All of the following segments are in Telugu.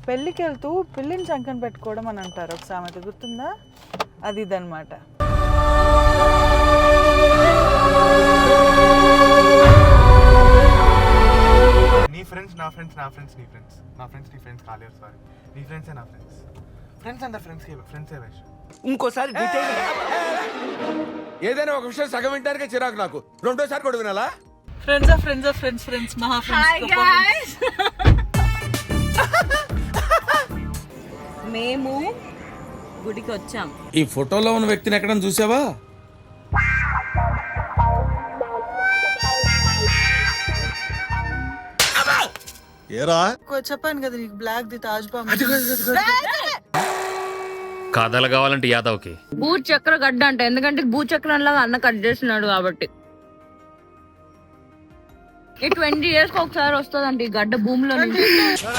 పెళ్ళికి వెళ్తూ పిల్లిని చంకన పెట్టుకోవడం అని అంటారు, ఒక సామెత గుర్తుందా? అది ఇదనమాట. నీ ఫ్రెండ్స్ నా ఫ్రెండ్స్, నా ఫ్రెండ్స్ నీ ఫ్రెండ్స్, నా ఫ్రెండ్స్ నీ ఫ్రెండ్స్ కాలేరు. సారీ, నీ ఫ్రెండ్సే నా ఫ్రెండ్స్. ఫ్రెండ్స్ అంతా ఫ్రెండ్సే వైష్. ఇంకోసారి ఏదైనా ఒక విషయం సగం వింటానికే చిరాకు నాకు, రెండోసారి కూడా వినాలా? ఫ్రెండ్స్ మహా ఫ్రెండ్స్. మేము గుడికి వచ్చాం. ఈ ఫోటోలో ఉన్న వ్యక్తిని ఎక్కడైనా చూసావా? ఏరా చెప్పాను కదా నీకు, బ్లాక్ ది తాజ్ బాంబ్. కథలు కావాలంటే యాదవ్కి భూచక్ర గడ్డ అంట, ఎందుకంటే భూచక్రం లాగా అన్న కట్ చేస్తున్నాడు కాబట్టి. ఈ 20 years ఒకసారి వస్తుందంట ఈ గడ్డ భూమిలో నుంచి.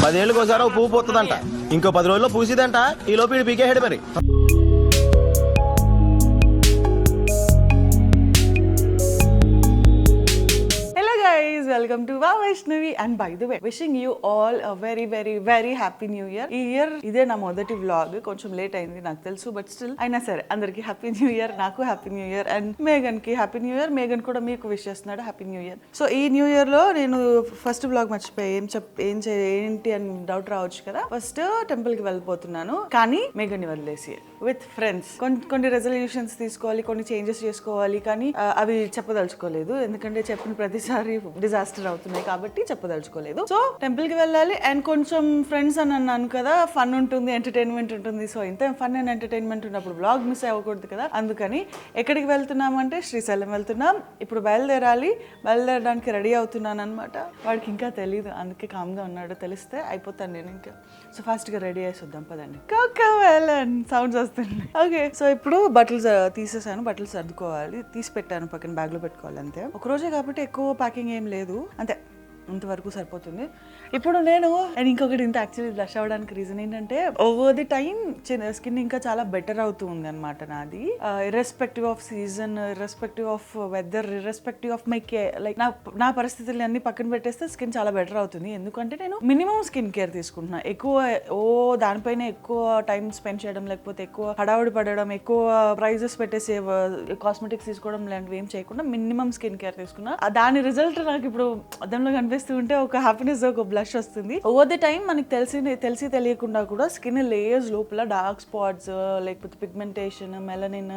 10 ఏళ్ళకి ఒకసారి పువ్వు పోతుందంట, ఇంకో 10 రోజుల్లో పూసిదంట. ఈ లోపు పీకేహాడు మరి. Welcome to Wow Vaishnavi, and by the way, wishing you all a very very very happy new year. ఈ ఇయర్ ఇదే నా మొదటి వ్లాగ్, కొంచెం లేట్ అయింది నాకు తెలుసు, బట్ స్టిల్ అయినా సరే అందరికి హ్యాపీ న్యూ ఇయర్, నాకు హ్యాపీ న్యూ ఇయర్, అండ్ మేఘన్ కి హ్యాపీ న్యూ ఇయర్. మేఘన్ కూడా మీకు విష్ చేస్తున్నాడు హ్యాపీ న్యూ ఇయర్. సో ఈ న్యూ ఇయర్ లో నేను ఫస్ట్ వ్లాగ్ మర్చిపోయి ఏంటి అని డౌట్ రావచ్చు కదా. ఫస్ట్ టెంపుల్ కి వెళ్ళిపోతున్నాను, కానీ మేఘన్ ని వదిలేసి విత్ ఫ్రెండ్స్ కొన్ని రెజల్యూషన్స్ తీసుకోవాలి, కొన్ని చేంజెస్ చేసుకోవాలి, కానీ అవి చెప్పదలుచుకోలేదు, ఎందుకంటే చెప్పిన ప్రతిసారి డిజాస్టర్ అవుతున్నాయి కాబట్టి చెప్పదలుచుకోలేదు. సో టెంపుల్ కి వెళ్ళాలి, అండ్ కొంచెం ఫ్రెండ్స్ అని అన్నాను కదా, ఫన్ ఉంటుంది, ఎంటర్టైన్మెంట్ ఉంటుంది. సో ఇంత ఫన్ అండ్ ఎంటర్టైన్మెంట్ ఉన్నప్పుడు బ్లాగ్ మిస్ అవ్వకూడదు కదా. అందుకని ఎక్కడికి వెళ్తున్నామంటే శ్రీశైలం వెళ్తున్నాం. ఇప్పుడు బయలుదేరడానికి రెడీ అవుతున్నాను అనమాట. వాడికి ఇంకా తెలీదు, అందుకే కామ్గా ఉన్నాడు. తెలిస్తే అయిపోతాను నేను ఇంకా. సో ఫాస్ట్ గా రెడీ అయ్యి వద్దాం పదండి. సౌండ్స్ వస్తుంది. ఓకే, సో ఇప్పుడు బట్టలు తీసేసాను, బట్టలు సర్దుకోవాలి, తీసి పెట్టాను పక్కన బ్యాగ్ లో పెట్టుకోవాలి అంతే. ఒక రోజే కాబట్టి ఎక్కువ ప్యాకింగ్ ఏం లేదు, అంతే, ఇంతవరకు సరిపోతుంది. ఇప్పుడు నేను ఇంకొకటి ఇంత యాక్చువల్లీ బ్లష్ అవ్వడానికి రీజన్ ఏంటంటే ఓవర్ ది టైం స్కిన్ ఇంకా చాలా బెటర్ అవుతూ ఉంది అనమాట నాది. Irrespective of season, irrespective of weather, irrespective of my care, like నా పరిస్థితులు అన్ని పక్కన పెట్టేస్తే స్కిన్ చాలా బెటర్ అవుతుంది. ఎందుకంటే నేను మినిమం స్కిన్ కేర్ తీసుకుంటున్నా. ఎక్కువ దానిపైన ఎక్కువ టైం స్పెండ్ చేయడం, లేకపోతే ఎక్కువ హడావుడి పడడం, ఎక్కువ ప్రైజెస్ పెట్టేసి కాస్మెటిక్స్ తీసుకోవడం లాంటివి ఏం చేయకుండా మినిమం స్కిన్ కేర్ తీసుకున్నా. దాని రిజల్ట్ నాకు ఇప్పుడు అద్దంలో కనిపిస్తూ ఉంటే ఒక హ్యాపీనెస్, ఒక బ్లష్ వస్తుంది. ఓవర్ ది టైం మనకి తెలిసి తెలియకుండా కూడా స్కిన్ లేయర్స్ లోపల డార్క్ స్పాట్స్, లేకపోతే పిగ్మెంటేషన్, మెలనిన్,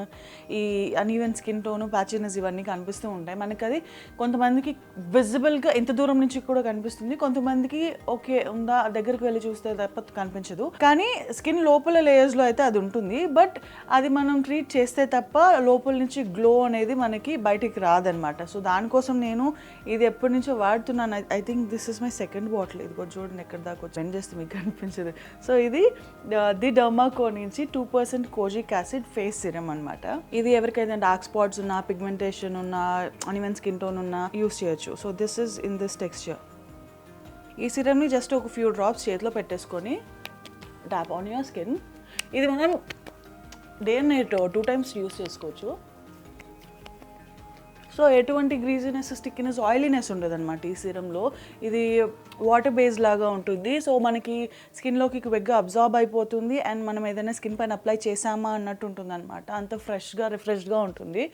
ఈ అన్ఈవెన్ స్కిన్ టోన్, ప్యాచినెస్ ఇవన్నీ కనిపిస్తూ ఉంటాయి మనకి. అది కొంతమందికి విజిబుల్ గా ఎంత దూరం నుంచి కూడా కనిపిస్తుంది, కొంతమందికి ఓకే ఉందా దగ్గరికి వెళ్ళి చూస్తే తప్ప కనిపించదు. కానీ స్కిన్ లోపల లేయర్స్ లో అయితే అది ఉంటుంది, బట్ అది మనం ట్రీట్ చేస్తే తప్ప లోపల నుంచి గ్లో అనేది మనకి బయటికి రాదనమాట. సో దానికోసం నేను ఇది ఎప్పటి నుంచో వాడుతున్నాను. I think this is my second bottle. ఇది కూడా చూడండి ఎక్కడ దాకా స్పెండ్ చేస్తే మీకు కనిపించదు. సో ఇది ది డర్మాకో నుంచి 2% కోజిక్ యాసిడ్ ఫేస్ సిరమ్ అనమాట. ఇది ఎవరికైతే డార్క్ స్పాట్స్ ఉన్నా, పిగ్మెంటేషన్ ఉన్నా, అన్ఈవెన్ స్కిన్ టోన్ ఉన్నా యూస్ చేయొచ్చు. So this is in this texture. ఈ సిరమ్ని జస్ట్ ఒక ఫ్యూ డ్రాప్స్ చేతిలో పెట్టేసుకొని ట్యాప్ ఆన్ యువర్ స్కిన్. ఇది మనం డే నైట్ 2 times యూస్ చేసుకోవచ్చు. సో ఎటువంటి గ్రీజీనెస్, స్టిక్కినెస్, ఆయిలీనెస్ ఉండదు అనమాట ఈ సీరంలో. ఇది వాటర్ బేస్ లాగా ఉంటుంది. సో మనకి స్కిన్లోకి క్విక్గా అబ్జార్బ్ అయిపోతుంది, అండ్ మనం ఏదైనా స్కిన్ పైన అప్లై చేసామా అన్నట్టు ఉంటుంది అనమాట. అంత ఫ్రెష్గా, రిఫ్రెష్గా ఉంటుంది,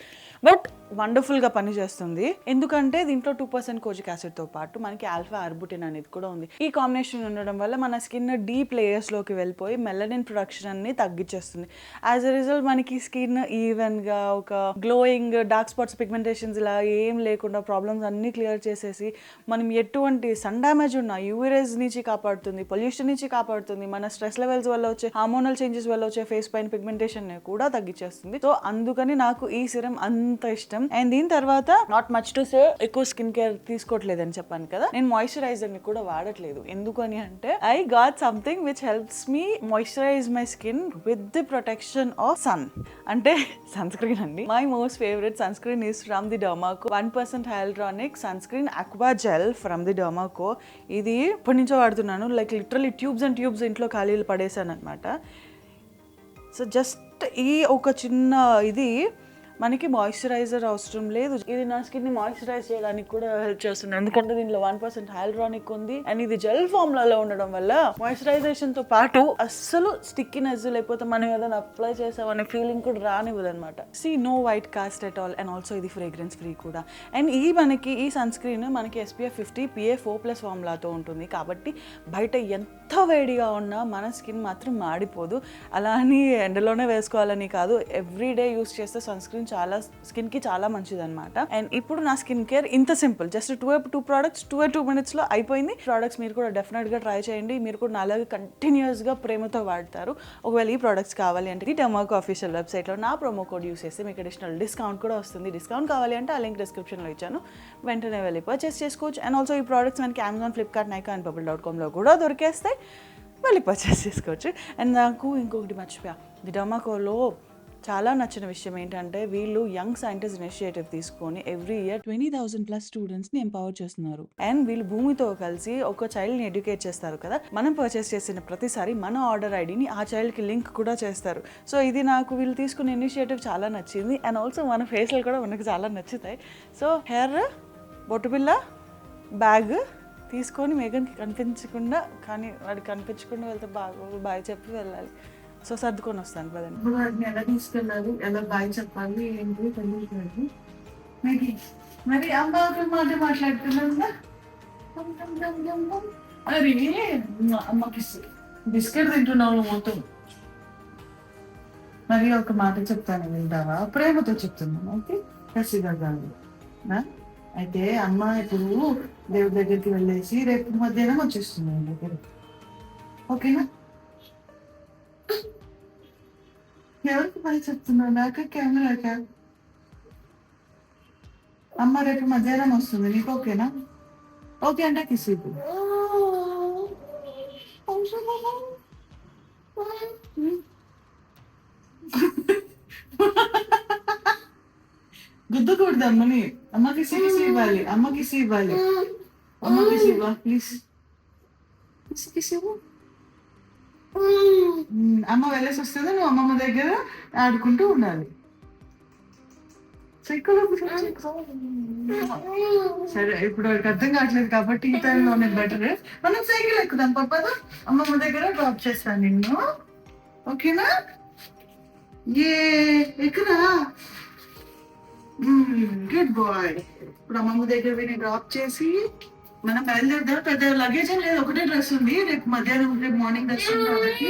బట్ వండర్ఫుల్గా పనిచేస్తుంది. ఎందుకంటే దీంట్లో 2% కోజిక్ యాసిడ్తో పాటు మనకి ఆల్ఫా ఆర్బుటిన్ అనేది కూడా ఉంది. ఈ కాంబినేషన్ ఉండడం వల్ల మన స్కిన్ డీప్ లేయర్స్లోకి వెళ్ళిపోయి మెలనిన్ ప్రొడక్షన్ అన్ని తగ్గించేస్తుంది. యాజ్ ఎ రిజల్ట్ మనకి స్కిన్ ఈవెన్గా, ఒక గ్లోయింగ్, డార్క్ స్పాట్స్, పిగ్మెంటేషన్ ఇలా ఏం లేకుండా ప్రాబ్లమ్స్ అన్నీ క్లియర్ చేసేసి మనం ఎటువంటి సన్ డ్యామేజ్ ఉన్న యూవీ రేస్ నుంచి కాపాడుతుంది, పొల్యూషన్ నుంచి కాపాడుతుంది, మన స్ట్రెస్ లెవెల్స్ వల్ల వచ్చే హార్మోనల్ చేంజెస్ వల్ల వచ్చే ఫేస్ పైన పిగ్మెంటేషన్ కూడా తగ్గించేస్తుంది. సో అందుకని నాకు ఈ సిరం అంత ఇష్టం. అండ్ దీని తర్వాత నాట్ మచ్ టు సే, ఎక్కువ స్కిన్ కేర్ తీసుకోవట్లేదు అని చెప్పాను కదా, నేను మాయిశ్చరైజర్ ని కూడా వాడట్లేదు. ఎందుకని అంటే I got something which helps me moisturise my skin with the protection of sun. అంటే సన్ స్క్రీన్ అండి. My most favourite sun screen is from the Dermaco 1% hyaluronic sunscreen aqua gel from the Dermaco. ఇది ఇప్పటి నుంచో వాడుతున్నాను, like literally tubes and tubes ఇంట్లో ఖాళీలు పడేసాను అనమాట. సో జస్ట్ ఈ ఒక చిన్న ఇది మనకి మాయిశ్చరైజర్ అవసరం లేదు. ఇది నా స్కిన్ ని మాయిశ్చరైజ్ చేయడానికి కూడా హెల్ప్ చేస్తుంది, ఎందుకంటే దీనిలో 1% హైల్రానిక్ ఉంది అండ్ ఇది జెల్ ఫామ్ లలో ఉండడం వల్ల మాయిశ్చరైజేషన్ తో పాటు అస్సలు స్టిక్కినెస్ లేకపోతే మనం ఏదైనా అప్లై చేసామనే ఫీలింగ్ కూడా రానివ్వదు అనమాట. See no white cast at all and also ఇది ఫ్రేగ్రెన్స్ ఫ్రీ కూడా. అండ్ ఈ సన్ స్క్రీన్ మనకి SPF 50 PA 4+ ఫార్ములాతో ఉంటుంది కాబట్టి బయట ఎంత వేడిగా ఉన్నా మన స్కిన్ మాత్రం మాడిపోదు. అలా అని ఎండలోనే వేసుకోవాలని కాదు, ఎవ్రీడే యూస్ చేస్తే సన్ స్క్రీన్ చాలా స్కిన్ కి చాలా మంచిది అనమాట. అండ్ ఇప్పుడు నా స్కిన్ కేర్ ఇంత సింపుల్, జస్ట్ 2 products 2 minutes లో అయిపోయింది. ప్రోడక్ట్స్ మీరు కూడా డెఫినెట్ గా ట్రై చేయండి, మీరు కూడా అలాగే కంటిన్యూస్ గా ప్రేమతో వాడతారు. ఒకవేళ ఈ ప్రోడక్ట్స్ కావాలి అంటే డెర్మాకో అఫీషియల్ వెబ్సైట్ లో నా ప్రోమో కోడ్ యూస్ చేస్తే మీకు అడిషనల్ డిస్కౌంట్ కూడా వస్తుంది. డిస్కౌంట్ కావాలి అంటే ఆ లింక్ డిస్క్రిప్షన్ లో ఇచ్చాను, వెంటనే వెళ్ళి పర్చేస్ చేసుకోవచ్చు. అండ్ ఆల్సో ఈ ప్రోడక్ట్స్ మనకి Amazon, Flipkart, Nykaa and Purple.com లో కూడా దొరికేస్తాయి, వెళ్ళి పర్చేస్ చేసుకోవచ్చు. అండ్ నాకు ఇంకొకటి మర్చిపోయా, ఈ డెర్మాకోలో చాలా నచ్చిన విషయం ఏంటంటే వీళ్ళు యంగ్ సైంటిస్ట్ ఇనిషియేటివ్ తీసుకొని ఎవ్రీ ఇయర్ 20,000+ స్టూడెంట్స్ ని ఎంపవర్ చేస్తున్నారు. అండ్ వీళ్ళు భూమితో కలిసి ఒక చైల్డ్ ని ఎడ్యుకేట్ చేస్తారు కదా, మనం పర్చేస్ చేసిన ప్రతిసారి మన ఆర్డర్ ఐడిని ఆ చైల్డ్ కి లింక్ కూడా చేస్తారు. సో ఇది నాకు వీళ్ళు తీసుకున్న ఇనిషియేటివ్ చాలా నచ్చింది. అండ్ ఆల్సో మన ఫేస్లు కూడా మనకు చాలా నచ్చుతాయి. సో హెయిర్, బొట్టు బిళ్ళ, బ్యాగ్ తీసుకొని మేఘన్కి కనిపించకుండా, కానీ వాడికి కనిపించకుండా వెళ్తే బాగా చెప్పి వెళ్ళాలి. సో సర్దుకొని వస్తాను పదండి. వాడిని ఎలా తీసుకెళ్ళాలి, ఎలా బాయ్ చెప్పాలి ఏంటి తెలియట్లేదు. మరి అమ్మ ఒక మాట మాట్లాడుతున్నాను. అరే అమ్మకి బిస్కెట్ తింటున్నావు మొత్తం. మరి ఒక మాట చెప్తాను, వింటావా? ప్రేమతో చెప్తున్నాను, ఓకే? కసిగా కాదు. అయితే అమ్మ ఇప్పుడు దేవుడి దగ్గరికి వెళ్ళేసి రేపు మధ్యాహ్నం వచ్చేస్తున్నాను దగ్గర, ఓకేనా? ఎవరికి పని చెప్తున్నావు? నాక కెమెరాకా? అమ్మ రేపు మధ్యాహ్నం వస్తుంది, నీకు ఓకేనా? ఓకే అంటే కిస్ ఇప్పుడు. గుద్దకూడదు అమ్మని. అమ్మకి కిసి ఇవ్వాలి, అమ్మకి కిసి ఇవ్వాలి, అమ్మకి కిసి ఇవ్వ ప్లీజ్. కిసి ఇవ్వు. అమ్మ వెళ్ళేసి వస్తుంది, నువ్వు అమ్మమ్మ దగ్గర ఆడుకుంటూ ఉండాలి. సరే ఇప్పుడు వాడికి అర్థం కావట్లేదు కాబట్టి ఈ టైంలోనే బెటర్ మనం సైకిల్ ఎక్కుదాం. పప్పదా అమ్మమ్మ దగ్గర డ్రాప్ చేస్తాను నిన్ను, ఓకేనా? ఏ ఎక్కురా, గుడ్ బాయ్. ఇప్పుడు అమ్మమ్మ దగ్గర విని డ్రాప్ చేసి మనం బయలుదేరుదాం. పెద్ద లగేజ్ ఏం లేదు, ఒకటే డ్రెస్ ఉంది. రేపు మధ్యాహ్నం, రేపు మార్నింగ్ డ్రెస్ ఉంది కాబట్టి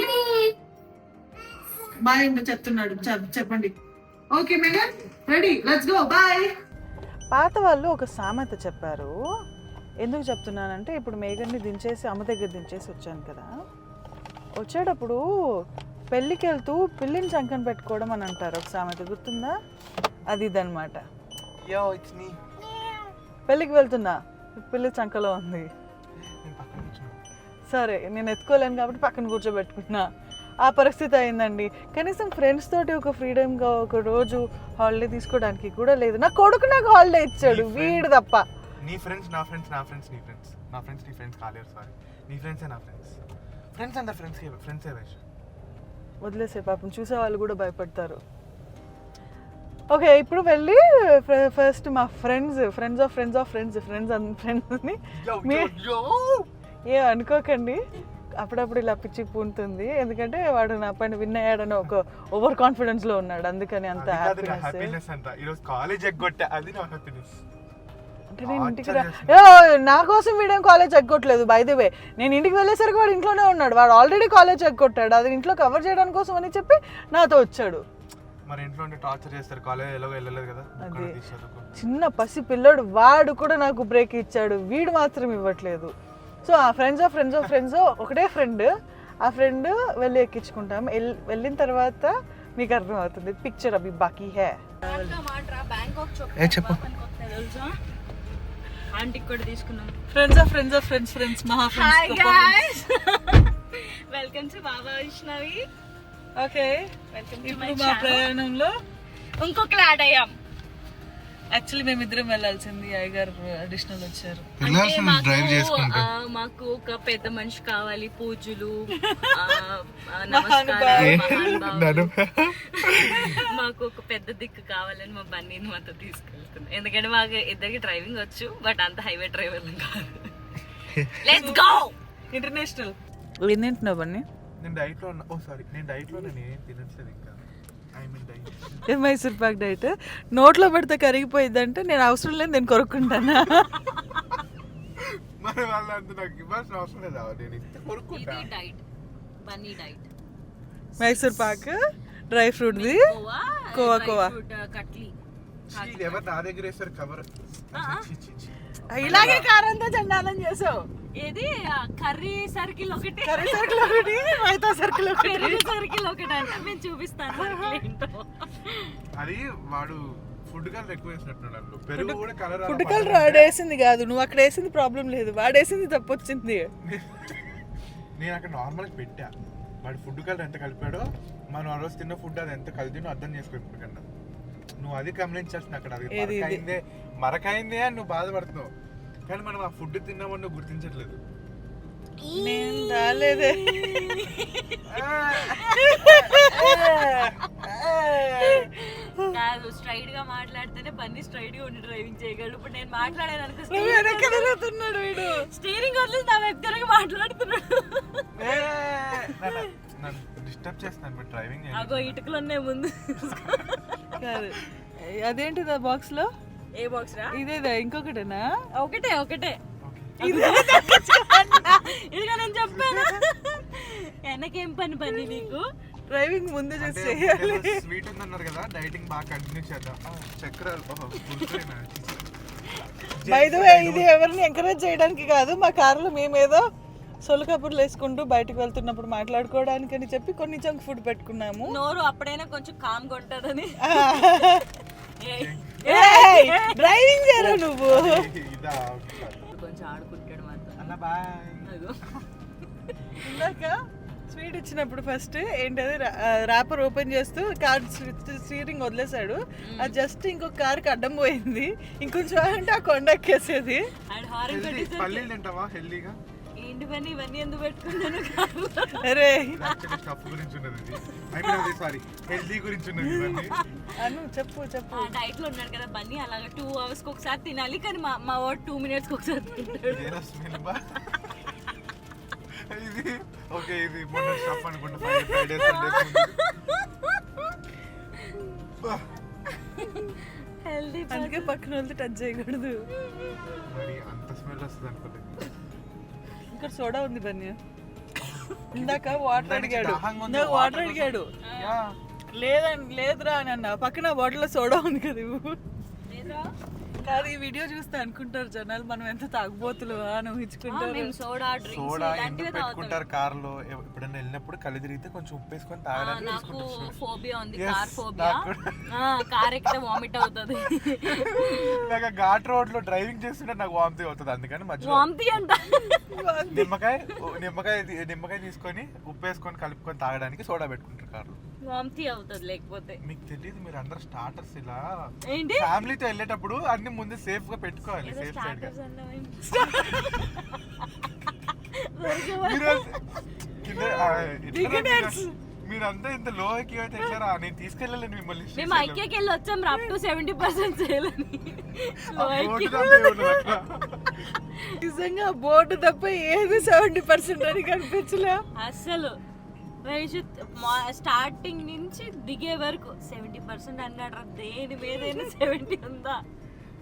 బాయ్ ఇంకా చెప్తున్నాడు. చెప్పండి. ఓకే మేఘన్, రెడీ, లెట్స్ గో, బాయ్. పాత వాళ్ళు ఒక సామెత చెప్పారు, ఎందుకు చెప్తున్నానంటే ఇప్పుడు మేఘన్ని దించేసి అమ్మ దగ్గర దించేసి వచ్చాను కదా, వచ్చేటప్పుడు పెళ్ళికి వెళ్తూ పిల్లిని చంకన పెట్టుకోవడం అని అంటారు, ఒక సామెత గుర్తుందా? అది ఇదనమాట. Yo, it's me. పెళ్ళికి వెళ్తున్నా, పిల్లి చంకలో ఉంది. సరే నేను ఎత్తుకోలేను కాబట్టి పక్కన కూర్చోబెట్టుకున్నా, ఆ పరిస్థితి అయిందండి. కనీసం ఫ్రెండ్స్ తోటి ఒక ఫ్రీడమ్గా ఒక రోజు హాలిడే తీసుకోవడానికి కూడా లేదు. నా కొడుకు నాకు హాలిడే ఇచ్చాడు, వీడు తప్ప. నీ ఫ్రెండ్స్ నా ఫ్రెండ్స్, నా ఫ్రెండ్స్ నీ ఫ్రెండ్స్, నా ఫ్రెండ్స్ నీ ఫ్రెండ్స్ కాలేరు, సారీ నీ ఫ్రెండ్సే నా ఫ్రెండ్స్. ఫ్రెండ్స్ అందరు ఫ్రెండ్సే వైష్. వదిలేసే పాపం చూసే వాళ్ళు కూడా భయపడతారు. ఓకే ఇప్పుడు వెళ్ళి ఫస్ట్ మా ఫ్రెండ్స్ని ఏ అనుకోకండి, అప్పుడప్పుడు ఇలా పిచ్చి పూనుతుంది, ఎందుకంటే వాడు నా పైన విన్ అయ్యాడని ఒక ఓవర్ కాన్ఫిడెన్స్ లో ఉన్నాడు, అందుకని అంత హ్యాపీనెస్ అంతా. ఈరోజు కాలేజ్ ఎగ్గొట్టా, అది నా హ్యాపీనెస్. అంటే నేను ఇంటికి నా కోసం వీడేం కాలేజ్ ఎగ్గొట్టలేదు, బై ది వే. నేను ఇంటికి వెళ్ళేసరికి వాడు ఇంట్లోనే ఉన్నాడు, వాడు ఆల్రెడీ కాలేజ్ ఎగ్గొట్టాడు, అది ఇంట్లో కవర్ చేయడానికి కోసం అని చెప్పి నాతో వచ్చాడు. మరి ఇంట్లో ఉంటే టార్చర్ చేస్తారు, కాలేజ్ ఎలాగో వెళ్ళలేదు కదా. చిన్న పసి పిల్లడు, వాడు కూడా నాకు బ్రేక్ ఇచ్చాడు, వీడు మాత్రం ఇవ్వట్లేదు. సో ఆ ఫ్రెండ్స్ ఒకటే ఫ్రెండ్, ఆ ఫ్రెండ్ వెళ్ళి ఎక్కించుకుంటాం. వెళ్ళిన తర్వాత మీకు అర్థం అవుతుంది. పిక్చర్ అభి బాకీ హే. చెప్పు. ఆంటీ కూడా తీసుకున్నాం. ఫ్రెండ్స్ మహా friends. Welcome to Baba Vaishnavi. Okay, ఇప్పుడు మా ప్రయాణంలో ఇంకొకరు యాడ్ అయ్యాం. యాక్చువల్లీ మేమిద్దరం వెళ్ళాల్సింది అయ్యగారు అడిషనల్ వచ్చారు. పిల్లలు డ్రైవ్ చేసుకుంటా మాకు ఒక పెద్ద మనిషి కావాలి, పూజలు నమస్కారాలు, మహానుభావులు. మాకు ఒక పెద్ద దిక్కు కావాలని మా బన్నీని మాతో తీసుకెళ్తున్నాం. ఎందుకంటే మాకు ఇద్దరికి డ్రైవింగ్ వచ్చు, బట్ అంత హైవే డ్రైవర్ కాదు. Let's go international. ఏం తింటున్నావు బన్నీ? నేను డైట్ లో ఉన్నా. ఓ సారీ, నేను డైట్ లో నేను ఏం తినట్లేదు ఇంకా. I mean diet. Mysore Pak diet. నోట్లో పెడితే కరిగిపోయిందంటే నేను అవసరం లేదు, నేను కొరుక్కుంటానా? మరి వాళ్ళంతా నాకు ఇవ్వాల్సిన అవసరం లేదా? నేను ఇస్తే కొనుక్కుంటా. ఇది diet, Bunny diet. Mysore pak, dry ఫ్రూట్ది, కోవా కట్లీ. ఇది ఎవరు నా దగ్గర వేస్తారు కవర్? ఇలాగే కారంతో చండాలం చేసావు. ఏది కర్రీ సర్కిల్ ఒకటి, కర్రీ సర్కిల్ ఒకటి, మైతా సర్కిల్ ఒకటి, పెరుగు సర్కిల్ ఒకటి అంటే మేము చూపిస్తాను circle ఏంటో. అది వాడు ఫుడ్ కలర్ ఎక్కువ వేసినట్టున్నాడు. పెరుగు కూడా కలర్ ఫుడ్ కలర్ వాడేసింది కాదు, నువ్వు అక్కడ వేసింది ప్రాబ్లం లేదు, వాడేసింది తప్పు వచ్చింది. నేను అక్కడ నార్మల్గా పెట్టా. వాడు ఫుడ్ కలర్ ఎంత కలిపాడో మనం ఆ రోజు తిన్న ఫుడ్ అది ఎంత కలిపినో అర్థం చేసుకోకుండా నువ్వు అది గమనించాల్సింది. అక్కడ అది మరకైందే అని నువ్వు బాధపడుతున్నావు, కానీ మనం ఆ ఫుడ్ తిన్నామని నువ్వు గుర్తించట్లేదు. నేను రాలేదే. కాదు, స్ట్రైట్ గా మాట్లాడితేనే బన్నీ స్ట్రైట్ గా ఉండి డ్రైవింగ్ చేయగలడు. ఇప్పుడు నేను మాట్లాడాను అనుకో, వీడు స్టీరింగ్ వదిలేసి నా వ్యక్తిగా మాట్లాడుతున్నాడు. నన్ను డిస్టర్బ్ చేస్తున్నాను డ్రైవింగ్. అగో ఇటుకలు ఉన్నాయి ముందు. కాదు, అదేంటిది ఆ బాక్స్ లో? ఏ బాక్స్ రా? ఇదేదా ఇంకొకటేనా? ఒకటే ఇదిగా నేను చెప్పాను. వెనకేం పని బన్నీ నీకు? డ్రైవింగ్ ముందు చూసి చేయాలి. స్వీట్ ఉందన్నారు కదా, డైటింగ్ బాగా కంటిన్యూ చేద్దాం. చక్రాలు బై ద వే, ఇది ఎవరిని ఎంకరేజ్ చేయడానికి కాదు, మా కారులో మేమేదో సొల్లు కబుర్లు వేసుకుంటూ బయటకు వెళ్తున్నప్పుడు మాట్లాడుకోవడానికి అని చెప్పి కొన్ని జంక్ ఫుడ్ పెట్టుకున్నాము. నోరు అప్పుడైనా కొంచెం కామ్గా ఉంటుందని. డ్రైవింగ్ చేయరా నువ్వు? కొంచెం ఆడుకుంటాడు మాత్రం. అన్న బాయ్. ఇందాక స్వీట్ ఇచ్చినప్పుడు ఫస్ట్ ఏంటది ర్యాపర్ ఓపెన్ చేస్తూ కార్ స్టీరింగ్ వదిలేసాడు. అది జస్ట్ ఇంకొక కార్కి అడ్డం పోయింది, ఇంకొంచెం అంటే ఆ కొండ ఎక్కేసేది. పల్లీలు తింటావా హెల్దీగా? ఏంటి పని ఇవన్నీ ఎందుకు పెట్టుకున్నాను? అరే స్టఫ్ గురించి ఉన్నది ఇది. ఐ మీన్ అది సారీ, హెల్దీ గురించి ఉన్నది ఇవన్నీ. అను చెప్పు. డైట్ లో ఉన్నాడు కదా బన్నీ, అలాగా 2 hours కి ఒకసారి తినాలి, కానీ మా వాడు 2 minutes కి ఒకసారి తింటాడు. ఇదేనా స్మెల్ బా? ఇది ఓకే, ఇది మొన్న స్టఫ్ అనుకుంటా 5 days హెల్దీ. అందుకే పక్కన వాళ్ళతో టచ్ చేయకూడదు. మరి అంత స్మెల్ వస్తుంది అనుకోలేదు. ఇక్కడ సోడా ఉంది బన్నీ. ఇందాక వాటర్ అడిగాడు, లేదురా అని అన్న. పక్కన బాటిల్ లో సోడా ఉంది కదా. కాదు, ఈ వీడియో చూస్తే అనుకుంటారు జనాలు మనం ఎంత తాగుబోతులు అని ఊహించుకుంటారు. సోడా ఎందుకు పెట్టుకుంటారు కార్ లో? ఎప్పుడైనా వెళ్ళినప్పుడు కళ్ళు తిరిగితే కొంచెం ఉప్పు వేసుకొని తాగడానికి. నాకు ఫోబియా ఉంది, కార్ ఫోబియా. కార్ ఎక్కితే వామిట్ అవుతుంది. నాకు ఘాట్ రోడ్ లో డ్రైవింగ్ చేస్తుంటే నాకు వామిటింగ్ అవుతుంది, అందుకని మధ్యలో వామిటింగ్ అంట. నిమ్మకాయ తీసుకొని ఉప్పు వేసుకొని కలుపుకొని తాగడానికి సోడా పెట్టుకుంటారు కార్లో. వామిటింగ్ అవుతుంది లేకపోతే. మీకు తెలియదు, మీరు అందరు స్టార్టర్స్ ఇలా ఏంటి ఫ్యామిలీతో వెళ్ళేటప్పుడు అన్ని ముందు సేఫ్ గా పెట్టుకోవాలి. సేఫ్ సైడ్ గా మీరంతా ఇంత లో ఎక్కి అయితే ఎట్లా? నేను తీసుకెళ్ళలేను మిమ్మల్ని. మేము ఐక్యకి వెళ్ళి వచ్చాం అప్ టు 70% చేయాలని. నిజంగా బోర్డు తప్ప ఏది 70% అని కనిపించలే అసలు. స్టార్టింగ్ నుంచి దిగే వరకు 70% అన్నాడు. దేని మీద 70 ఉందా?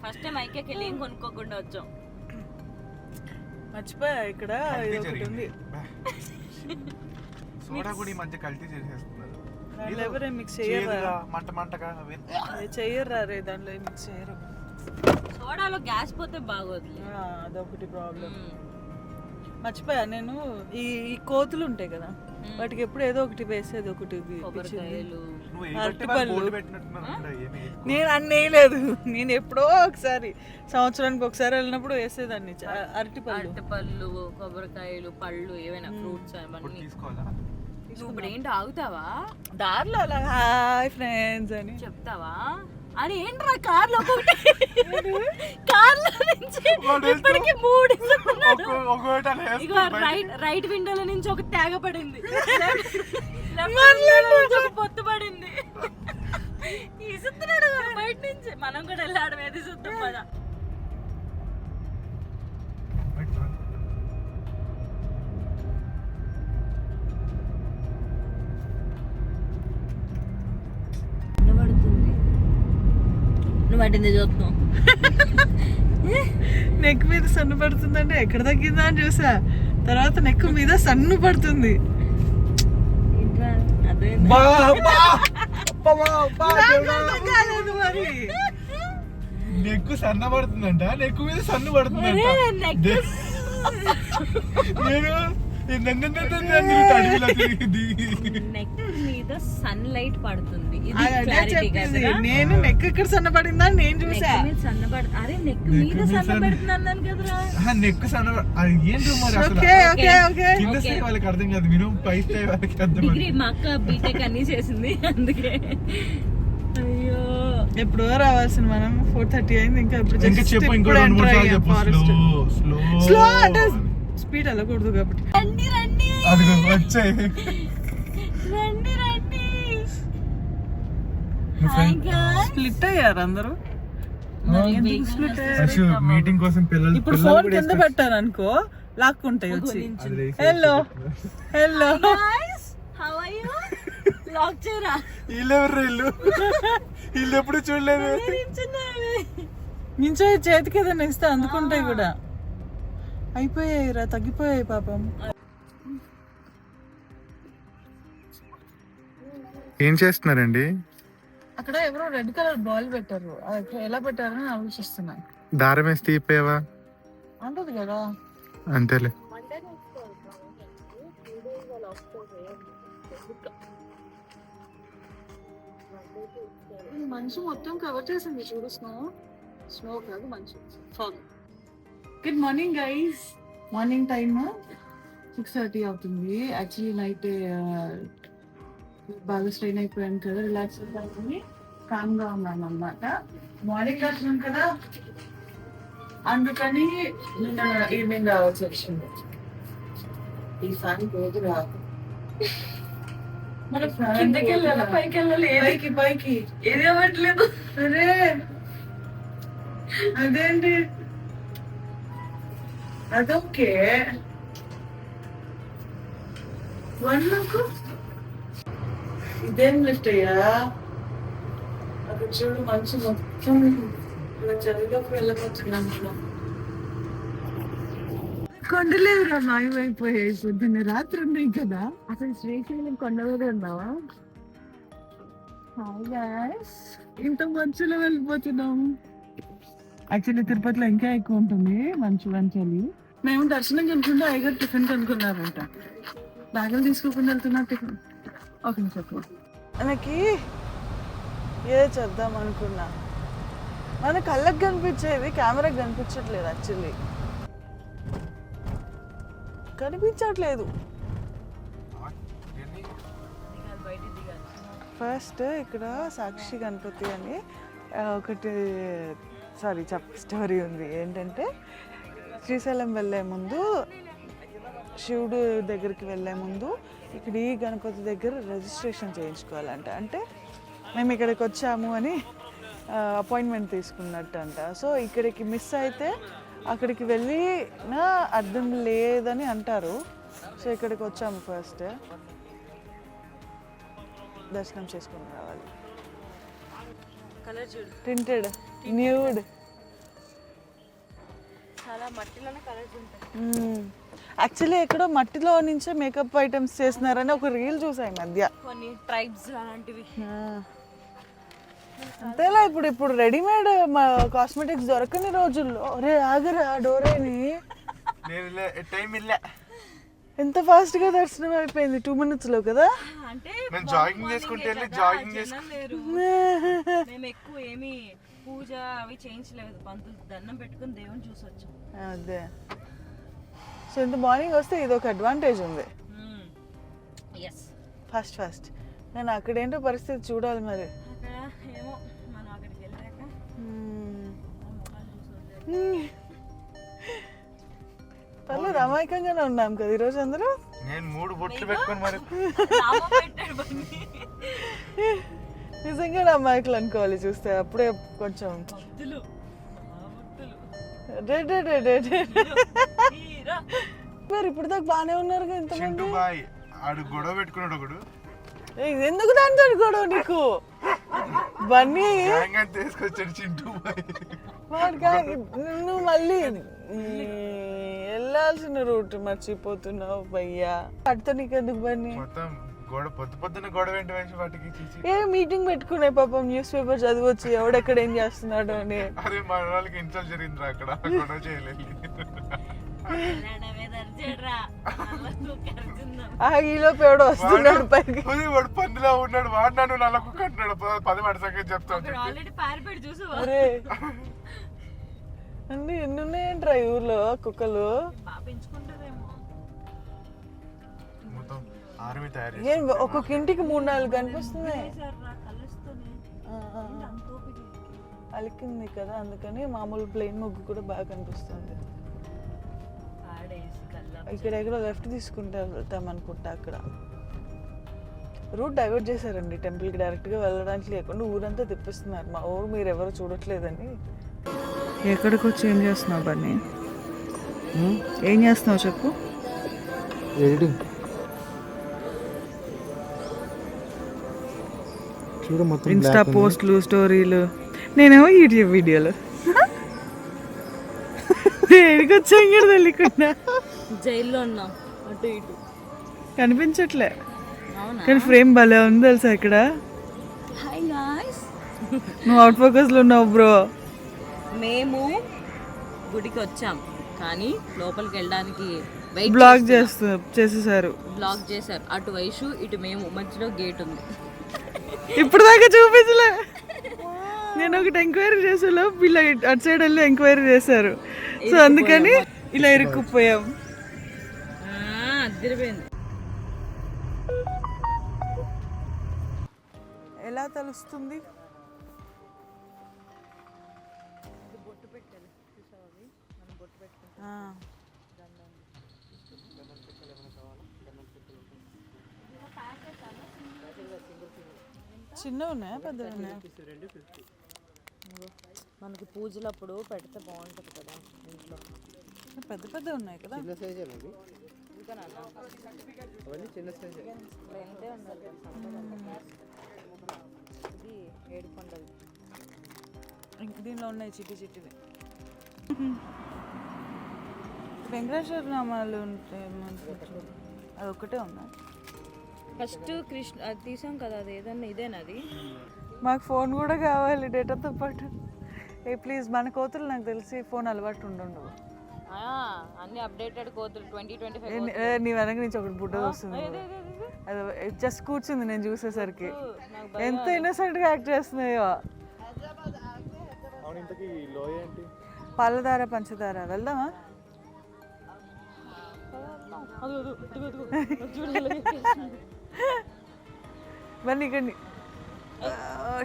ఫస్ట్ టైం ఐక్యకి వెళ్ళి ఏం కొనుక్కోకుండా వచ్చాం. మర్చిపోయా, ఇక్కడ ఒకటి ఉంది. సోడా కూడా ఈ మధ్య కల్తీ చేసేస్తున్నారు. దాంట్లో ఎవరే మిక్స్ చేయరా? మంటగా చెయ్యరా రే, దాంట్లో మిక్స్ చేయరు. సోడాలో గ్యాస్ పోతే బాగోదు, అదొకటి ప్రాబ్లం. మర్చిపోయా నేను, ఈ కోతులు ఉంటాయి కదా, వాటికి ఎప్పుడు ఏదో ఒకటి వేసేది, ఒకటి నేను అన్నేయలేదు. నేను ఎప్పుడో ఒకసారి సంవత్సరానికి ఒకసారి వెళ్ళినప్పుడు వేసేదాన్ని అరటిపళ్ళు, కొబ్బరికాయలు, పళ్ళు, ఏవైనా ఫ్రూట్స్ అవన్నీ. నువ్వు ఇప్పుడు ఏంటి ఆగుతావా దారిలో అలా హాయ్ ఫ్రెండ్స్ అని చెప్తావా? అని ఏంట్రా కార్లో కార్లో నుంచి ఇప్పటికి 3 ఇస్తున్నాడు. ఇగో రైట్ విండోలో నుంచి ఒక తేగ పడింది, ఒక పొత్తు పడింది. ఇస్తున్నాడు బయట నుంచి. మనం కూడా వెళ్ళాడు ఏది చూద్దాం కదా. నువ్వు పట్టింది చూస్తున్నావు. నెక్ మీద సన్ను పడుతుందంటే ఎక్కడ తగ్గిందా అని చూసా, తర్వాత నెక్ మీద సన్ను పడుతుంది. మరి నెక్కు సన్న పడుతుందంట, నెక్కు మీద సన్ను పడుతుందంట. నేను నెక్ మీద సన్ లైట్ పడుతుంది. నేను నెక్ ఎక్కడ సన్న పడిందా అని నేను చూసా. అరే నెక్ మీద సన్న పెడుతున్నాను కదరా. నెక్ సన్న ఏంటో మరి అసలు కింద స్థాయి వాళ్ళకి అర్థం కాదు, మీరు పై స్థాయి వాళ్ళకి అర్థం. డిగ్రీ మా అక్క బీటెక్ అన్ని చేసింది అందుకే. అయ్యో ఎప్పుడో రావాల్సిన మనం 4:30 అయింది, ఇంకా ఇప్పుడు చెప్పు, ఇంకో 2-3 సార్లు చెప్పు. స్లో అంటే స్పీడ్ వెళ్ళకూడదు కాబట్టి. రండి రండి అదిగో వచ్చాయి. రండి రండి. స్ప్లిట్ అయ్యారు అందరూ. మీటింగ్ కోసం పిల్లలు ఇప్పుడు ఫోన్ కింద పెట్టాను అనుకో, లాక్కుంటాయి వచ్చి. Hello hello how are you? Lock చేయరా. వీళ్ళెవరు వీళ్ళు ఎప్పుడు చూడలేదు. నించో చేతికి ఏదైనా ఇస్తే అందుకుంటాయి కూడా. అయిపోయాయి రా, తగ్గిపోయాయి పాపం. ఏం చేస్తున్నారండి? అక్కడ ఎవరో రెడ్ కలర్ బాల్ పెట్టారు, ఎలా పెట్టారని ఆలోచిస్తున్నా. దారం వేసి తీపోయావా? అంటది కదా. అంతేలే. మంచు మొత్తం కవర్ చేసింది చూడు. స్నో కాదు మంచు, fog. Good morning guys. Morning time 6:30 అవుతుంది. యాక్చువల్లీ నైట్ బాగా స్ట్రెయిన్ అయిపోయాను కదా, రిలాక్స్ అయిపోయి కామ్గా ఉన్నాను అన్నమాట. మార్నింగ్ వచ్చినాం కదా, అందుకని నిన్న ఈవినింగ్ రావాల్సి వచ్చింది. ఈసారి రోజు రాదు. మన కిందకి వెళ్ళాలి, పైకి వెళ్ళాలి, పైకి పైకి ఏది అవ్వట్లేదు. అరే అదేంటి అదొకే వన్లకు ఇదేం లిఫ్ట్ అయ్యా. అక్కడ చూడు మంచి మొత్తం చదిలోకి వెళ్ళకపోతున్నాను. కొండలేవురా మాయమైపోయాయి. పొద్దున్న రాత్రి ఉన్నాయి కదా. అసలు శ్రీశైలం కొండ మీద ఉన్నావా? హాయ్ గైస్, ఇంత మంచులో వెళ్ళిపోతున్నాం. యాక్చువల్లీ తిరుపతిలో ఇంకా ఎక్కువ ఉంటుంది మంచు చలి. మేము దర్శనం కనుకుంటే ఐగర్ టిఫిన్ కనుక్కున్నారంట. బ్యాగులు తీసుకోకుండా వెళ్తున్నా టిఫిన్. ఒక నిమిషం, మనకి ఏదో చేద్దాం అనుకున్నా, మన కళ్ళకి కనిపించేది కెమెరాకి కనిపించట్లేదు. యాక్చువల్లీ కనిపించట్లేదు. ఫస్ట్ ఇక్కడ సాక్షి గణపతి అని ఒకటి స్టోరీ ఉంది. ఏంటంటే శ్రీశైలం వెళ్ళే ముందు, శివుడు దగ్గరికి వెళ్ళే ముందు ఇక్కడ ఈ గణపతి దగ్గర రిజిస్ట్రేషన్ చేయించుకోవాలంట. అంటే మేము ఇక్కడికి వచ్చాము అని అపాయింట్మెంట్ తీసుకున్నట్టు అంట. సో ఇక్కడికి మిస్ అయితే అక్కడికి వెళ్ళి అర్థం లేదని అంటారు. సో ఇక్కడికి వచ్చాము, ఫస్ట్ దర్శనం చేసుకుని రావాలి. కలర్ చూడు, టింటెడ్ న్యూడ్. చాలా మట్టిలోనే కలర్స్ ఉంటాయి. యాక్చువల్లీ ఎక్కడో మట్టిలో నుంచే మేకప్ ఐటమ్స్ చేస్తున్నారని ఒక రీల్ చూసాయి మధ్య. కొన్ని ట్రైబ్స్ అలాంటివి. అంతేలా ఇప్పుడు రెడీమేడ్ కాస్మెటిక్స్ దొరకని రోజుల్లో ఒరే ఆగరా డోరేని. ఎంత ఫాస్ట్ గా దర్శనం అయిపోయింది, 2 minutes లో కదా. అంటే జాగింగ్ చేసుకుంటే మేము ఎక్కువ ఏమి పూజ అవి చేయించలేదు, పంతులు దండం పెట్టుకుని దేవుని చూసొచ్చు. అదే. సో ఇంత మార్నింగ్ వస్తే ఇది ఒక అడ్వాంటేజ్ ఉంది. ఫస్ట్ నేను అక్కడేంటో పరిస్థితి చూడాలి మరి. అక్కడ ఏమో మనం అక్కడికి వెళ్ళి పర్లేదు అమాయకంగానే ఉన్నాం కదా ఈరోజు అందరూ. నేను 3 బొట్లు పెట్టుకొని మరి నామం పెట్టాడు బన్నీ. నిజంగా అమాయకులు అనుకోవాలి చూస్తే, అప్పుడే కొంచెం ముద్దులు, ఆ ముద్దులు. హీరో. మరి ఇప్పుడు దాకా బాగానే ఉన్నారు కదా ఇంతమంది. చింటూ బాయ్ ఆడు గొడవ పెట్టుకున్నాడు ఒకడు. ఎందుకు దాంతో గొడవ నీకు? బన్నీ గ్యాంగ్ అని తీసుకొచ్చాడు చింటూ బాయ్. వాడికి నువ్వు మళ్ళీ వెళ్ళాల్సిన రూట్ మర్చిపోతున్నావు భయ్యా. వాటితో నీకెందుకు బన్నీ? మొత్తం గొడవ పొద్దున్న గొడవ ఏంటి మనిషి వాటికి చీచి. ఏ మీటింగ్ పెట్టుకునే పాపం, న్యూస్ పేపర్ చదివచ్చు ఎవడెక్కడ ఏం చేస్తున్నాడు అని. అరే మన వాళ్ళకి ఇన్సల్ట్ జరిగిందిరా అక్కడ, గొడవ చేయలేదు. కన్నడమే దర్జాడ్రా. అలా నువ్వు కరుచుందాం. ఈలోపు ఎవడో వస్తున్నాడు పైకి. వాడు పందిలా ఉన్నాడు, వాడు నన్ను నల్ల కుక్క అంటున్నాడు. 10 మాట సంగతి చెప్తాను. అక్కడ ఆల్రెడీ పారిపెట్టి చూసావా? అరే అన్ని ఎన్ని ఉన్నాయంట్రా ఈ ఊర్లో కుక్కలు. బాగా పెంచుకుంటారేమో. మొత్తం ఆర్మీ తయారు ఏం ఒక్కొక్క ఇంటికి 3-4 కనిపిస్తున్నాయి. చేశారురా కలుస్తూనే. అంత ఓపిక లేదు. అలికింది కదా అందుకని మామూలు ప్లెయిన్ ముగ్గు కూడా బాగా కనిపిస్తుంది. ఆడేసి కల్లా. ఇక్కడ ఎక్కడో లెఫ్ట్ తీసుకుంటే వెళ్తాం అనుకుంటా. అక్కడ రూట్ డైవర్ట్ చేశారండి, టెంపుల్కి డైరెక్ట్గా వెళ్ళడానికి లేకుండా ఊరంతా తిప్పిస్తున్నారు. మా ఊరు మీరు ఎవరు చూడట్లేదని. ఎక్కడికి వచ్చి ఏం చేస్తున్నావు బన్నీ? ఏం చేస్తున్నావు చెప్పు. ఎడిటింగ్ చూడు, మొత్తం ఇన్స్టా పోస్ట్లు, స్టోరీలు. నేనేమో యూట్యూబ్ వీడియోలు. దేనికి వచ్చాం కూడా తెలియకుండా. జైల్లో ఉన్నాం అటు ఇటు. కనిపించట్లే అవునా? కానీ ఫ్రేమ్ భలే ఉంది తెలుసా ఇక్కడ. Hi guys. నువ్వు అవుట్ ఫోకస్లో ఉన్నావు బ్రో. మేము గుడికి వచ్చాం కానీ లోపలికి వెళ్ళడానికి వెయిట్ బ్లాక్ చేసేసారు. బ్లాక్ చేశారు. అటు వైషు ఇటు మేము, మధ్యలో గేట్ ఉంది. ఇప్పుడు దాకా చూపించలే. నేను ఒకటి ఎంక్వైరీ చేసేలో వీళ్ళ అటు సైడ్ వెళ్ళి ఎంక్వైరీ చేశారు. సో అందుకని ఇలా ఇరుక్కుపోయాం. అదిరిపోయింది. ఎలా తెలుస్తుంది? చిన్న ఉన్నాయా పెద్ద ఉన్నాయా? మనకి పూజలప్పుడు పెడితే బాగుంటుంది కదా ఇంట్లో. పెద్ద పెద్ద ఉన్నాయి కదా. ఇది ఏడు కొండలు. ఇంక దీనిలో ఉన్నాయి చిట్టి చిట్టివి. వెంకటేశ్వర నామాలు ఉంటాయి. అది ఒక్కటే ఉందా? ఫస్ట్ కృష్ణ అది తీసాం కదా, అది ఏదన్నా ఇదేనది. మాకు ఫోన్ కూడా కావాలి డేటాతో పాటు. ఏ ప్లీజ్, మన కోతులు నాకు తెలిసి ఫోన్ అలవాటు ఉండవు. అన్ని అప్డేటెడ్ కోతులు 2025. నీ వెనక నుంచి ఒకటి బుడ్డ వస్తుంది. అది జస్ట్ కూర్చుంది నేను చూసేసరికి. ఎంత ఇన్నోసెంట్గా యాక్ట్ చేస్తున్నాయో. పాలధార పంచదార వెళ్దామా?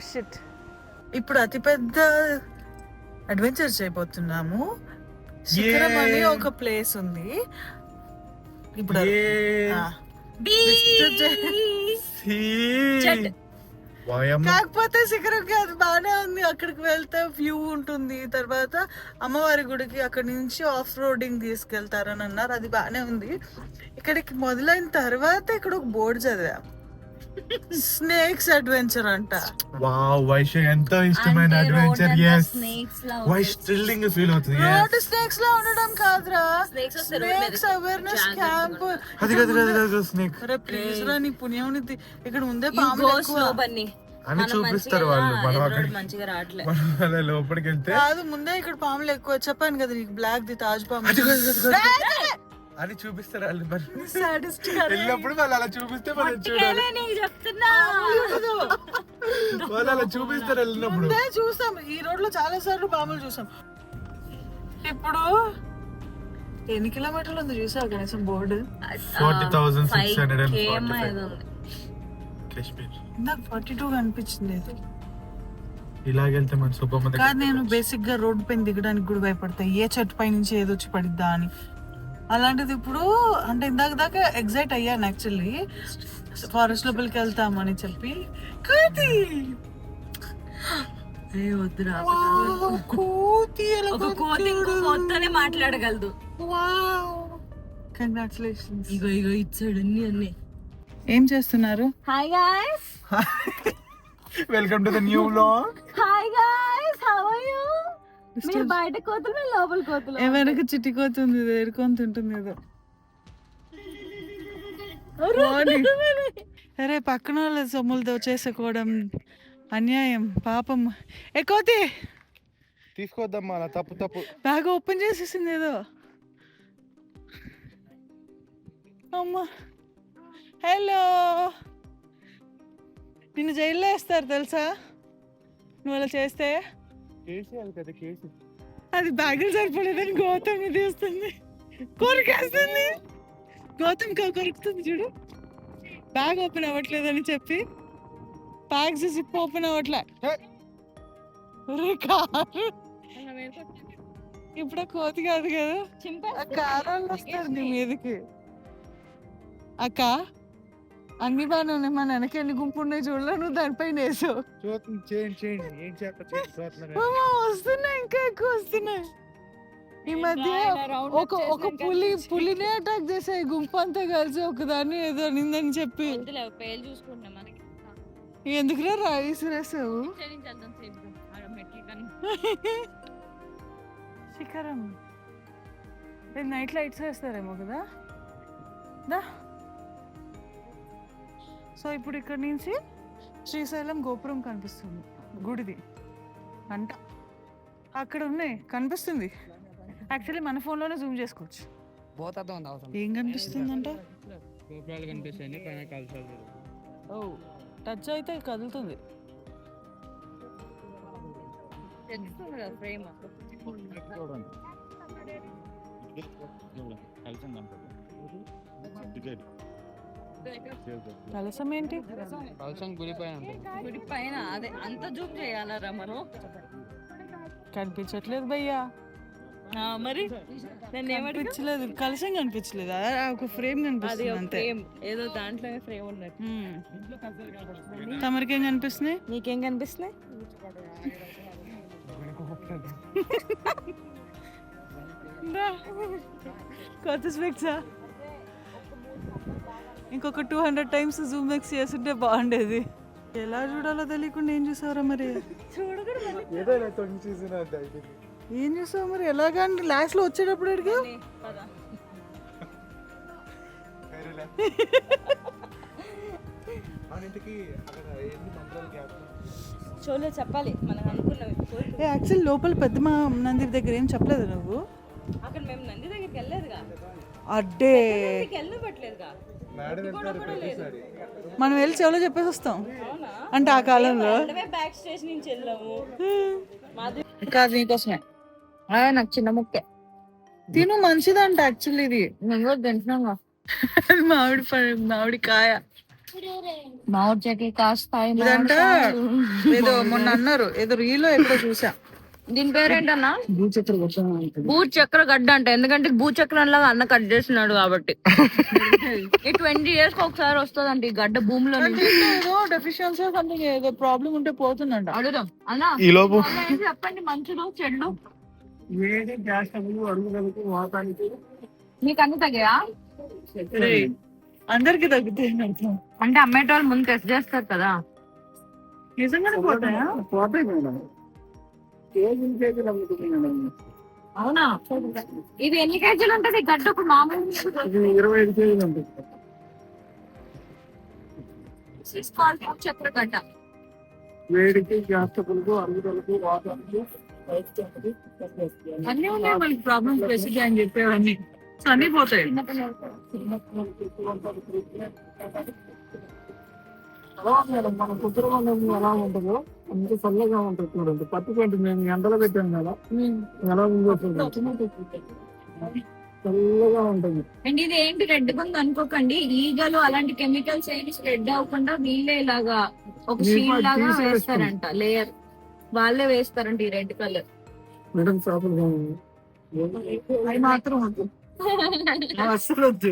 షిట్. ఇప్పుడు అతిపెద్ద అడ్వెంచర్ చేయబోతున్నాము. శిఖరం అని ఒక ప్లేస్ ఉంది. ఇప్పుడు కాకపోతే శిఖరం కాదు, బాగానే ఉంది. అక్కడికి వెళ్తే వ్యూ ఉంటుంది. తర్వాత అమ్మవారి గుడికి అక్కడి నుంచి ఆఫ్ రోడింగ్ తీసుకెళ్తారని అన్నారు. అది బాగానే ఉంది. ఇక్కడికి మొదలైన తర్వాత ఇక్కడ ఒక బోర్డు చదివా, స్నేక్స్ అడ్వెంచర్ అంట. వావ్, వైష ఎంతో ఇష్టమైన అడ్వెంచర్. yes, వైష థ్రిల్లింగ్ ఫీల్ అవుతుంది. రోడ్ స్నేక్స్ లా ఉండడం కాదురా, స్నేక్స్ అవేర్నెస్ క్యాంప్. అది కాదు స్నేక్. అరే ప్లీజ్ రా, నీ పుణ్యం ఉంది. ఇక్కడ ముందే పాములు ఎక్కువ అని చూపిస్తారు వాళ్ళు. మనం అక్కడ మంచిగా రావట్లేదు. మనం అలా లోపలికి వెళ్తే కాదు, ముందే ఇక్కడ పాములు ఎక్కువ. చెప్పాను కదా నీకు, బ్లాక్ ది తాజ్ పాము అని చూపిస్తారు వాళ్ళు. మరి సాడిస్ట్ వెళ్ళినప్పుడు వాళ్ళు అలా చూపిస్తే మనం చూడాలి. వాళ్ళు అలా చూపిస్తారు వెళ్ళినప్పుడు. ముందే చూసాం, ఈ రోడ్ లో చాలా సార్లు పాములు చూసాం. ఇప్పుడు ఎన్ని కిలోమీటర్లు ఉంది చూసావు కనీసం బోర్డు? 40,645 కాశ్మీర్. నాకు 42 కనిపించింది. ఇలాగెళ్తే మన సూపర్ కాదు, నేను బేసిక్ గా రోడ్డు పైన దిగడానికి కూడా భయపడతా, ఏ చెట్టు పై నుంచి ఏదో వచ్చి పడిద్దా అని. అలాంటిది ఇప్పుడు అంటే ఇందాక దాకా ఎగ్జైట్ అయ్యాను యాక్చువల్లీ, ఫారెస్ట్ లోపలికి వెళ్తామని చెప్పి. కాదు వద్దురా, కోతి ఒక కోతి ఇంకో కోతితోనే మాట్లాడగలదు. కంగ్రాచులేషన్స్. ఇగో ఇచ్చాడు అన్ని. ఏం చేస్తున్నారు? Hi guys, welcome to the new vlog. Hi guys, how are you? మీరు బయట కోతులు, మేము లోపల కోతులు. ఎవరికి చిటికోతుంది, ఏరుకొంటుంటుంది ఏదో. అరే పక్కన వాళ్ళ సొమ్ములతో చేసుకోవడం అన్యాయం, పాపం. కోతి తీసుకోవద్దమ్మా, అలా తప్పు. బ్యాగ్ ఓపెన్ చేసేసింది ఏదో. అమ్మా హలో, నిన్ను జైల్లో వేస్తారు తెలుసా నువ్వు అలా చేస్తే. అది బ్యాగులు సరిపడేదని గౌతమ్ తీస్తుంది, కొరికేస్తుంది. గౌతమ్ కొరుకుతుంది చూడు, బ్యాగ్ ఓపెన్ అవ్వట్లేదని చెప్పి. బ్యాగ్స్ జిప్ ఓపెన్ అవ్వట్లే. ఇప్పుడు కోతి కాదు కదా, కారాలు వస్తారు నీ మీదకి. అక్క అన్ని బాగానే ఉన్నాయి, మన వెనక ఎన్ని గుంపు ఉన్నాయి చూడలే, నువ్వు దానిపైన వేసావు. వస్తున్నాయి, ఇంకా ఎక్కువ వస్తున్నాయి. ఈ మధ్య ఒక పులిని అటాక్ చేసాయి గుంపు అంతా కలిసి, ఒకదాన్ని ఏదో నిందని చెప్పి. ఎందుకురా రైస్ వేసావు? శిఖరం నైట్ లైట్స్ వేస్తారేమో కదా. సో ఇప్పుడు ఇక్కడ నుంచి శ్రీశైలం గోపురం కనిపిస్తుంది, గుడిది అంట. అక్కడ ఉన్నాయి, కనిపిస్తుంది. యాక్చువల్లీ మన ఫోన్లోనే జూమ్ చేసుకోవచ్చు. ఏం కనిపిస్తుందంట? ఓ టచ్ అయితే కదులుతుంది. కలసం ఏంటి? గుడి పైన అదే అంత జూమ్ చేయాలరా మనం? కనిపించట్లేదు భయ్యా. మరి కనిపించలేదు, కలసం కనిపించలేదు, ఒక ఫ్రేమ్ కనిపిస్తుంది అంతే. ఏదో దాంట్లోనే ఫ్రేమ్ ఉన్నట్టు. తమరికేం కనిపిస్తున్నాయి? నీకేం కనిపిస్తున్నాయి? కొత్త స్పెక్సా? ఇంకొక 200 టైమ్స్ జూమ్ ఎక్స్ చేస్తుంటే బాగుండేది. ఎలా చూడాలో తెలియకుండా ఏం చూసారా మరి? ఏం చూసావు మరి? ఎలాగా లాస్ట్ లో వచ్చేటప్పుడు అడిగా షోలో చెప్పాలి మనం అనుకున్నవి. యాక్చువల్ లోపల పెద్దమ్మ నంది దగ్గర ఏం చెప్పలేదు నువ్వు? అక్కడ మేము నంది దగ్గరికి వెళ్ళలేదుగా, అడ్డే వెళ్ళబట్టలేదుగా. మనం వెళ్ళి చెవులో చెప్పేసి వస్తాం అంటే ఆ కాలంలో. బ్యాక్ స్టేజ్ నుంచి వెళ్ళాము. కాదు నీకోసమే, నాకు చిన్న ముక్క తిను, మంచిదంట యాక్చువల్లీ ఇది. తింటున్నాగా మామిడి కాయ, మామిడి చెట్లు కాస్తాయి ఇదంట. ఏదో మొన్న అన్నారు, ఏదో రీలో ఎక్కడో చూసా. దీని పేరేంటన్నా? భూచక్ర గడ్డ అంట. ఎందుకంటే భూచక్రం లాగా అన్న కట్ చేస్తున్నాడు కాబట్టి. ఈ 20 years ఒకసారి వస్తుందంట ఈ గడ్డ భూమిలో. ఏదో డెఫిషియన్సీ సంథింగ్, ఏదో ప్రాబ్లం ఉంటే పోతుందంట. అడుగుదాం అన్నా, ఈ లోపు చెప్పండి మంచులు చెడ్లు మీకు అన్ని తగ్గాయా? అందరికి తగ్గుతాయి అంటే అమ్మేటోళ్ళు ముందు టెస్ట్ చేస్తారు కదా. నిజంగానే పోతాయా? అవునా? ఇది ఎన్ని కేజీలు ఉంటది గడ్డ? ఒక మామూలు 25 కేజీలు ఉంటుంది. చక్ర గడ్డ వేడికి, గ్యాస్ ట్రబుల్కు, అరుగుదలకు, వాతానికి అన్నీ ఉన్నాయి మనకి ప్రాబ్లమ్స్ బేసిక్ అని చెప్పేవన్నీ. అన్నీ పోతాయి. మన కుటుంబం ఎలా ఉంటుందో అంత చల్లగా ఉంటుంది చూడండి. పట్టుకుంటే మేము ఎండలో పెట్టాం కదా, ఎలా ఉందో చూడండి, చల్లగా ఉంటుంది. అండ్ ఇది ఏంటి రెడ్ బంగ్ అనుకోకండి, ఈగలు అలాంటి కెమికల్స్ ఏమి స్ప్రెడ్ అవ్వకుండా వీళ్ళే ఇలాగా ఒక షీల్డ్ లాగా వేస్తారంట, లేయర్. వాళ్ళే వేస్తారండి ఈ రెడ్ కలర్. మేడం షాపులు అవి మాత్రం వద్దు అసలు వద్దు